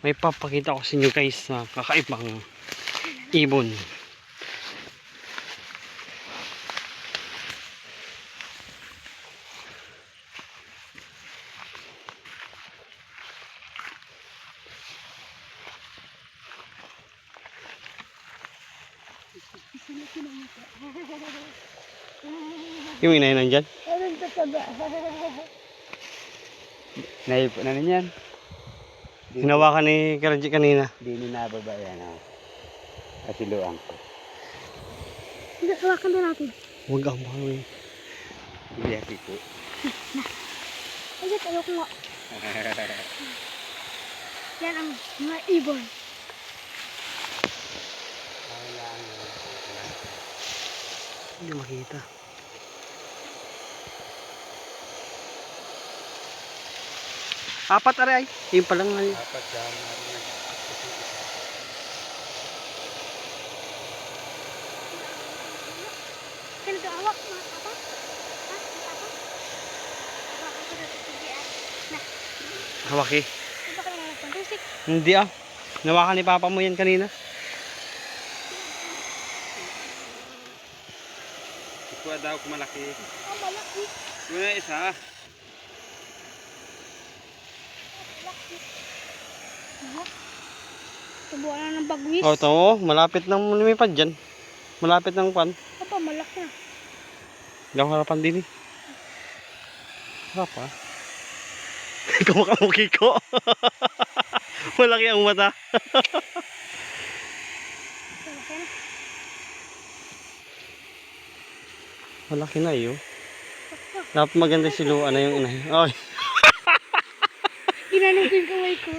May papakita ko sa inyo guys na kakaibang ibon. Yung inay nandyan? Naipo na yan. Hinawakan ni Karaji kanina. Hindi nababa yan. Kasi luang ko. Hindi, hawakan na natin. Huwag ang bangin. Hindi ako po. Ay, ayoko nga. Yan ang mga ibon. Hindi makita. Apat aray. Yung palang ay. Dapat dyan. Ganito, hawak mga papa. Ha? Mga papa? Hawakan ko na ito. Sige ah. Na, Hawaki. ito ka na nagpandusik. Hindi ah. Nawakan ni Papa mo yan kanina. Ikuha daw kung malaki. Oh, malaki. Ito na isa. Malaki. Ano? Subukan na ng bagwis. Oh, tamo. Malapit nang lumipad dyan. Malapit ng pan. Papa, malaki na. Hindi ako harapan din eh. Harap ah. Kumakamuki ko. Malaki ang mata. Malaki na. Malaki na yun. Dapat maganda siluan na yung inay. Ay. Ginanong ko yung kamay ko.